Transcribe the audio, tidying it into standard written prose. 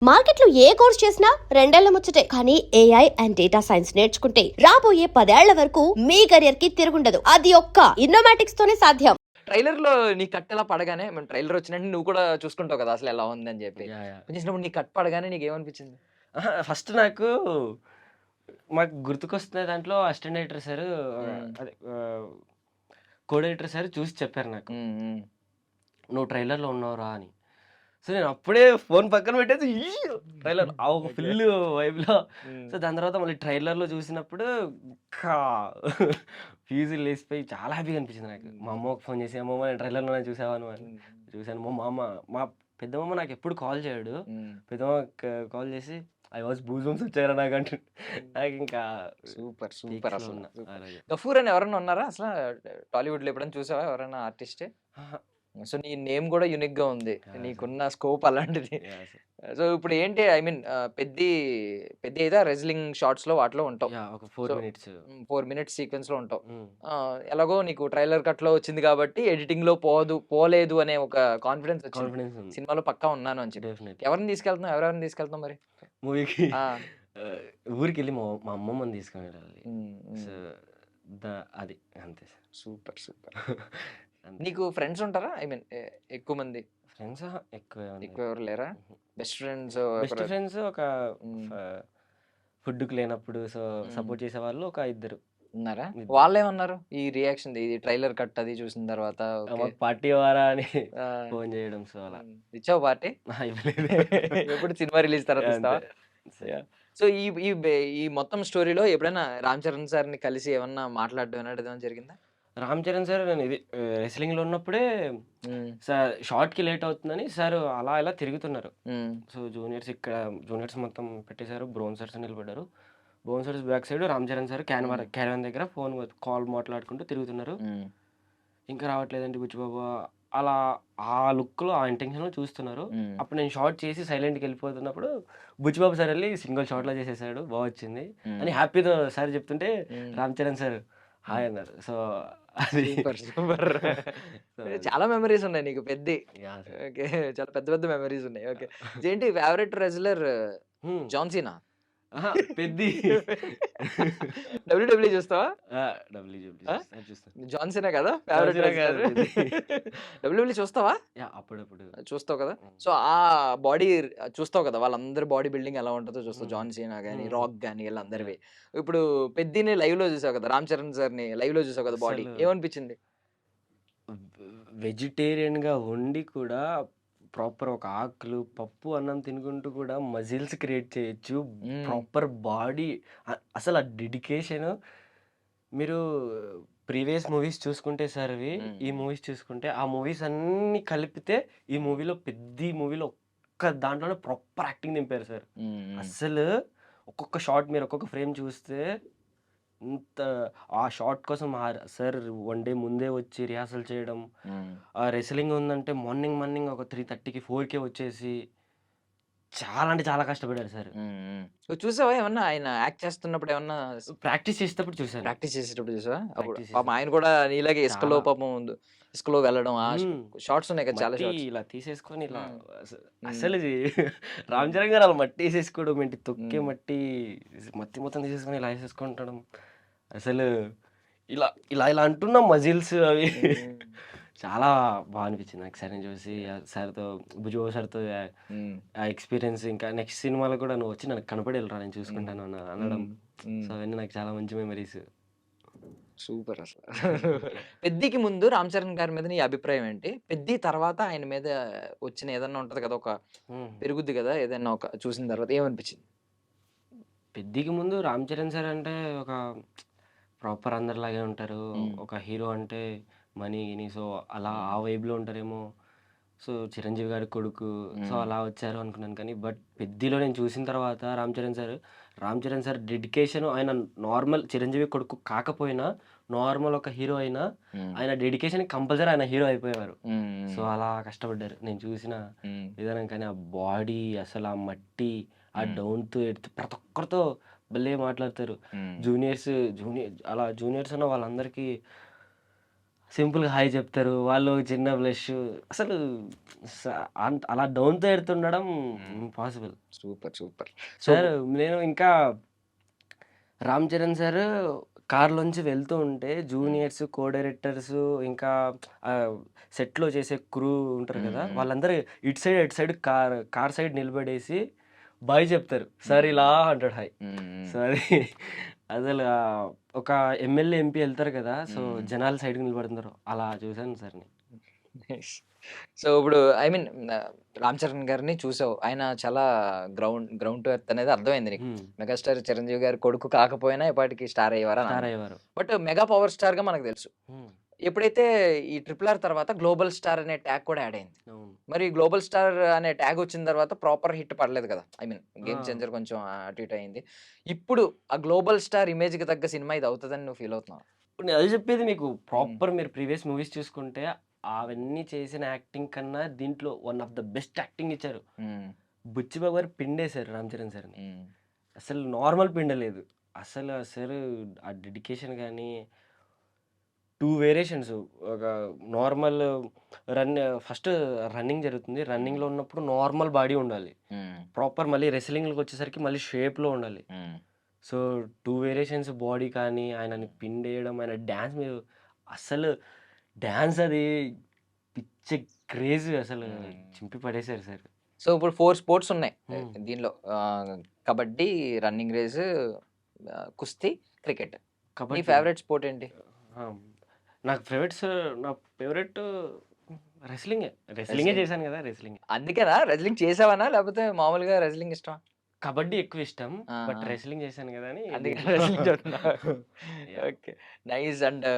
మార్కెట్లో ఏ కోర్స్ చేసినా రెండేళ్ల ముచ్చటే. కానీ ఏఐ అండ్ డేటా సైన్స్ నేర్చుకుంటే రాబోయే 10 ఏళ్ల వరకు మీ కెరియర్ కి తిరుగుండదు. అది ఒక్క ఇన్నోమాటిక్స్ తోనే సాధ్యం. ట్రైలర్‌లో నీ కట్ ఎలా పడగానే ట్రైలర్ వచ్చినట్టు నువ్వు కూడా చూసుకుంటావు కదా! అసలు ఎలా ఉందని చెప్పి. యాహ్! యాహ్! చూసినప్పుడు నీ కట్ పడగానే నీకేమనిపించింది? అహా! ఫస్ట్ మాకు గుర్తుకొస్తున్న దాంట్లో అసిస్టెంట్ ఎడిటర్ సారు హ్మ్. అదే కో ఎడిటర్ సారు చూసి చెప్పారు నాకు. హ్మ్. హ్మ్. "నువ్వు ట్రైలర్‌లో ఉన్నావురా" అని. సో, నేను అప్పుడే ఫోన్ పక్కన పెట్టేసి ట్రైలర్ ఆ ఒక ఓకే. ఫుల్ వైబ్‌లో. హ్మ్. సో, దాని తర్వాత మళ్ళీ ట్రైలర్‌లో చూసినప్పుడు ఇంకా ఫీజులు లేసిపోయి చాలా హ్యాపీగా అనిపించింది నాకు. మా అమ్మకి ఫోన్ చేసి, "అమ్మమ్మ నేను ట్రైలర్‌లోనే చూసావా నువ్వు" అని. హ్మ్. చూసాను. మా పెద్దమ్మమ్మ నాకెప్పుడు కాల్ చేయడు. హ్మ్. పెద్దమ్మ కాల్ చేసి, "ఐ వాస్ గూస్ బంప్స్ వచ్చాయిరా నాకు" అంటుండు. నాకింకా సూపర్. సూపర్ పీక్స్‌లో అసల. ఉన్నా ఆ సూపర్. రోజు. 'గఫూర్' అని ఎవరన్నా ఉన్నారా అసల? టాలీవుడ్‌లో ఎప్పుడైనా చూసావా ఎవరైనా ఆర్టిస్ట్? అహా! సో, నీ నేమ్ గూడా యూనిక్‌గా ఉంది. యాహ్! సార్. నీకున్న స్కోప్ అలాంటిది. యాహ్! సార్. సో, ఇప్పుడు ఏంటి ఐ మీన్ పెద్ది అయితే రెజ్లింగ్ షాట్స్‌లో వాటిలో ఉంటావు. యాహ్! ఒక సో 4 మినిట్స్. 4 మినిట్స్ సీక్వెన్స్‌లో ఉంటావు. హ్మ్. ఎలాగో నీకు ట్రైలర్ కట్‌లో వచ్చింది కాబట్టి ఎడిటింగ్‌లో పోలేదు అనే ఒక కాన్ఫిడెన్స్ వచ్చింది. కాన్ఫిడెన్స్ ఉంది. సినిమాలో పక్కా ఉన్నాను అని చెప్పి. డెఫినెట్‌లీ. ఎవరిని తీసుకెళ్తున్నావు? ఎవరెవరిని తీసుకెళ్తున్నావు మరి? మూవీకి ఆ! ఊరికెళ్ళి మా అమ్మమ్మని తీసుకొని వెళ్ళాలి. హ్మ్. సో, హ్మ్. ద అది అంతే సార్. సూపర్. సూపర్. అంతే. నీకు ఫ్రెండ్స్ ఉంటారా? ఐ మీన్ ఎక్కువ మంది. ఫ్రెండ్స్ ఎక్కువ ఏం ఎక్కువ లేరు. ఎవరు లేరా? హుహు. బెస్ట్ ఫ్రెండ్స్ బెస్ట్ ఫ్రెండ్స్ ఒక హ్మ్. ఫ ఫుడ్‌కి లేనప్పుడు హ్మ్. సపోర్ట్ చేసేవాళ్ళు ఒక ఇద్దరు. ఉన్నారా? ఇద్దరు. వాళ్ళేమన్నారు? ఈ రియాక్షన్ ఇది ట్రైలర్ కట్ అది చూసిన తర్వాత ఓకే. మాకు పార్టీ ఇవ్వరా అని ఆ! ఫోన్ చేయడం. సో, అలా. ఇచ్చావా పార్టీ? అహా! ఇవ్వలేదు. ఎప్పుడు సినిమా రిలీజ్ తర్వాత ఇస్తావా? అంతే. సరే. యాహ్! సో, ఈ ఈ బె ఈ మొత్తం స్టోరీలో ఎప్పుడైనా 'రామ్ చరణ్' సార్‌ని కలిసి ఏమన్నా మాట్లాడడం ఏమన్నా జరిగిందా? 'రామ్ చరణ్' సార్ నేను ఇది రెస్లింగ్‌లో ఉన్నప్పుడే హ్మ్. సార్ షాట్‌కి లేట్ అవుతుందని సార్ అలా ఇలా తిరుగుతున్నారు. హ్మ్. సో, జూనియర్స్ మొత్తం పెట్టేసారు. బ్రోన్ సార్స్ నిలబడ్డారు. బ్రోన్ సార్స్ back side 'Ram Charan' sir హ్మ్. క్యారవాన్ దగ్గర కాల్ మాట్లాడుకుంటూ తిరుగుతున్నారు. హ్మ్. ఇంకా రావట్లేదండి బుచ్చిబాబు అలా ఆ లుక్‌లో, ఆ ఇంటెన్షన్‌లో చూస్తున్నారు. హ్మ్. అప్పుడు నేను షాట్ చేసి సైలెంట్‌గెళ్ళిపోతున్నప్పుడు బుచ్చిబాబు సార్ ఎళ్లి సింగిల్ షాట్‌లో చేసేసాడు. వచ్చింది హ్మ్. అని హ్యాపీతో సార్ చెప్తుంటే హ్మ్. 'రామ్ చరణ్' సార్ హ్మ్. హాయ్ అన్నారు. సో, అది సూపర్. సూపర్. సో, అది. చాలా మెమోరీస్ ఉన్నాయి నీకు పెద్ది. యాహ్! సార్. ఓకే. చాలా పెద్ద పెద్ద మెమోరీస్ ఉన్నాయి. ఓకే. ఏంటి favourite wrestler hmm. John Cena? అహా! పెద్ది. డబ్ల్యూడబ్ల్యూ చూస్తావా? ఆ! డబ్ల్యూడబ్ల్యూ ఆ? చూస్తాను. జాన్ సీనా కదా జాన్ ఫేవరెట్ సీనా కాదు రెజ్లర్? పెద్ది. డబ్ల్యూడబ్ల్యూ చూస్తావా? యాహ్! అప్పుడప్పుడు. చూస్తావు కదా! హ్మ్. సో, ఆ బాడీ చూస్తావు కదా! వాళ్ళందరి బాడీ బిల్డింగ్ ఎలా ఉంటదో చూస్తావు. హ్మ్. జాన్ సీనా గాని, హ్మ్. రాక్ గాని ఈళ్ళందరివి. యాహ్! ఇప్పుడు 'పెద్దిని' లైవ్‌లో చూసావు కదా! 'రామ్ చరణ్' సార్‌ని లైవ్‌లో చూసావు కదా బాడీ. అసలు ఏమనిపించింది? వెజిటేరియన్‌గా వండి కూడా ప్రాపర్ ఒక ఆకులు, పప్పు, అన్నం తినుకుంటూ కూడా మజిల్స్ క్రియేట్ చేయొచ్చు. హ్మ్. ప్రాపర్ బాడీ అసలు ఆ డెడికేషను మీరు ప్రీవియస్ మూవీస్ చూసుకుంటే సార్‌వి, ఈ హ్మ్. మూవీస్ చూసుకుంటే, ఆ మూవీస్ అన్నీ కలిపితే ఈ హ్మ్. మూవీలో 'పెద్ది' మూవీలో ఒక్క దాంట్లోనే ప్రాపర్ యాక్టింగ్ దింపారు సార్. హ్మ్. హ్మ్. అస్సలు ఒక్కొక్క షాట్ మీరు ఒక్కొక్క ఫ్రేమ్ చూస్తే ఇంత ఆ షాట్ కోసం సార్ వన్ డే ముందే వచ్చి రిహార్సల్ చేయడం. హ్మ్. రెస్లింగ్ ఉందంటే మార్నింగ్ ఒక 3:30కి, 4కే వచ్చేసి చాలా అంటే చాలా కష్టపడారు సార్. హ్మ్. హ్మ్. నువ్వు చూసావా ఏమన్నా ఆయన యాక్ట్ చేస్తున్నప్పుడు ఏమన్నా ప్రాక్టీస్ చేసేటప్పుడు చూసాను. ప్రాక్టీస్ చేసేటప్పుడు చూసావా? అప్పుడు ప్రాక్టీస్ పాపం ఆయన చేసేటప్పుడు. కూడా నీలాగే చాలా. ఇసుకలో వెళ్ళడం హ్మ్. షాట్స్ ఉన్నాయి కదా! చాలా మట్టి షాట్స్. ఇలా తీసేసుకొని ఇలా హ్మ్. అస హ్మ్. అసలిది హ్మ్. 'రామ్ చరణ్' గారు అలా మట్టి ఏసేసుకోవడం ఏంటి, తొక్కే హ్మ్. మట్టి మొత్తం తీసేసుకొని ఇలా ఏసేసుకుంటడం. అసలు ఇలా ఇలా ఇలా అంటున్న మజిల్స్ అవి హ్మ్. చాలా అనిపించింది నాకు సార్‌ని చూసి. సార్‌తో భుజబల్ సార్‌తో హ్మ్. ఆ ఎక్స్‌పీరియన్స్ ఇంకా నెక్స్ట్ సినిమాలో కూడా నువ్వొచ్చి నాకు కనపడి ఎళ్ళురా నేను హ్మ్. చూసుకుంటాను అనడం. హ్మ్. హ్మ్. సో, అవన్నీ నాకు చాలా మంచి మెమోరీస్. సూపర్ అసల. 'పెద్దికి' ముందు 'రామ్ చరణ్' గారి మీద నీ అభిప్రాయం ఏంటి? 'పెద్ది' తర్వాత ఆయన మీద వచ్చిన ఏదన్నా ఉంటది కదా! ఒక హ్మ్. పెరుగుద్ది కదా! ఏదన్నా ఒక చూసిన తర్వాత ఏమనిపించింది? పెద్దికి ముందు 'రామ్ చరణ్' సార్ అంటే ఒక ప్రాపర్ అందరిలాగే ఉంటారు. హ్మ్. ఒక హీరో అంటే మనీ, గినీ సో, అలా హ్మ్. ఆ వైబ్‌లో ఉంటారేమో. సో, చిరంజీవి గారి కొడుకు. సో, హ్మ్. అలా వచ్చారు అనుకున్నాను. కానీ బట్ 'పెద్దిలో' నేను చూసిన తర్వాత 'రామ్ చరణ్' సార్ డెడికేషన్ ఆయన నార్మల్ చిరంజీవి కొడుకు కాకపోయినా, నార్మల్ ఒక హీరో అయినా, హ్మ్. ఆయన డెడికేషన్‌కి కంపల్సరీ ఆయన హీరో అయిపోయేవారు. సో, హ్మ్. అలా కష్టపడ్డారు. నేను చూసిన హ్మ్. విధానం కానీ, ఆ బాడీ అసలు ఆ మట్టి, ఆ హ్మ్. డౌన్ టు ఎర్త్ ప్రతి ఒక్కరితో భలే మాట్లాడతారు. హ్మ్. జూనియర్స్ అలా జూనియర్స్ అన్న వాళ్ళందరికీ సింపుల్‌గా హాయ్ చెప్తారు. వాళ్ళు చిన్న బ్లష్ అసలు అలా డౌన్ టు ఎర్త్ ఉండడం ఇంపాసిబుల్. సూపర్. సో సార్ నేను ఇంకా రామ్ చరణ్ సార్ కార్‌లోంచి వెళ్తూ ఉంటే జూనియర్స్, కో డైరెక్టర్స్ ఇంకా సెట్‌లో చేసే క్రూ ఉంటారు కదా! వాళ్ళందరూ ఇటు సైడ్, అటు సైడ్ కార్ సైడ్ నిలబడేసి బాయ్ చెప్తారు. సార్ ఇలా అంటాడు హాయ్. సార్ అసలు ఒక ఎమ్మెల్యే, ఎంపీ ఎళ్తారు కదా! సో జనాలు సైడ్‌కి నిలబడుతున్నారు. అలా చూసాను సార్‌ని. సో ఇప్పుడు ఐ మీన్ రామ్ చరణ్ గారిని చూసావు. ఆయన చాలా గ్రౌండ్ టు ఎర్త్ అనేది అర్థమైంది నీకు. మెగాస్టార్ చిరంజీవి గారి కొడుకు కాకపోయినా ఇప్పటికి స్టార్ అయ్యేవారు స్టార్ అయ్యేవారు. బట్ మెగా పవర్ స్టార్ గా మనకు తెలుసు. ఎప్పుడైతే ఈ RRR తర్వాత గ్లోబల్ స్టార్ అనే ట్యాగ్ కూడా యాడ్ అయింది. అవును. మరి గ్లోబల్ స్టార్ అనే ట్యాగ్ వచ్చిన తర్వాత ప్రాపర్ హిట్ పడలేదు కదా. ఐ మీన్ గేమ్ చేంజర్ కొంచెం అటు ఇటు అయింది. ఇప్పుడు ఆ గ్లోబల్ స్టార్ ఇమేజ్ కి తగ్గ సినిమా ఇది అవుతుందని నువ్వు ఫీల్ అవుతున్నావు? ఇప్పుడు నేను అదే చెప్పేది మీకు. ప్రాపర్ మీరు ప్రీవియస్ మూవీస్ చూసుకుంటే అవన్నీ చేసిన యాక్టింగ్ కన్నా దీంట్లో one of the best acting ఇచ్చారు. బుచ్చిబాబు గారు పిండేశారు రామ్ చరణ్ సార్‌ని. అసలు నార్మల్ పిండలేదు. అసలు ఆ డెడికేషన్ గానీ 2 వేరియేషన్స్. ఒక నార్మల్ ఫస్ట్ రన్నింగ్ జరుగుతుంది. రన్నింగ్‌లో ఉన్నప్పుడు నార్మల్ బాడీ ఉండాలి. ప్రాపర్ మళ్ళీ రెస్లింగ్‌లోకి వచ్చేసరికి మళ్ళీ షేప్‌లో ఉండాలి. సో 2 వేరియేషన్స్ బాడీ కానీ, ఆయనని పిండేయడం, ఆయన డాన్స్ మీరు అసలు డాన్స్ అది పిచ్చి క్రేజ్ అసలు చింపి పడేశారు సార్. సో ఇప్పుడు 4 స్పోర్ట్స్ ఉన్నాయి హ్మ్. దీనిలో. కబడ్డీ, రన్నింగ్ రేస్, కుస్తీ, క్రికెట్. నీ కబడ్డీ. ఫేవరెట్ స్పోర్ట్ ఏంటి? ఆ! నా ఫేవరెట్ రెస్లింగే. రెస్లింగే రెస్లింగ్. చేశాను కదా! రెస్లింగే. అందుకేనా రెజ్లింగ్ చేసావనా? లేకపోతే మామూలుగా రెజ్లింగ్ ఇష్టమా? కబడ్డీ ఎక్కువ ఇష్టం. బట్ ఆహా! రెస్లింగ్ చేశాను కదా! అని అందుకే దీంట్లో రెజ్లింగ్ చెప్తున్నా. యాహ్! ఓకే. నైస్. అండ్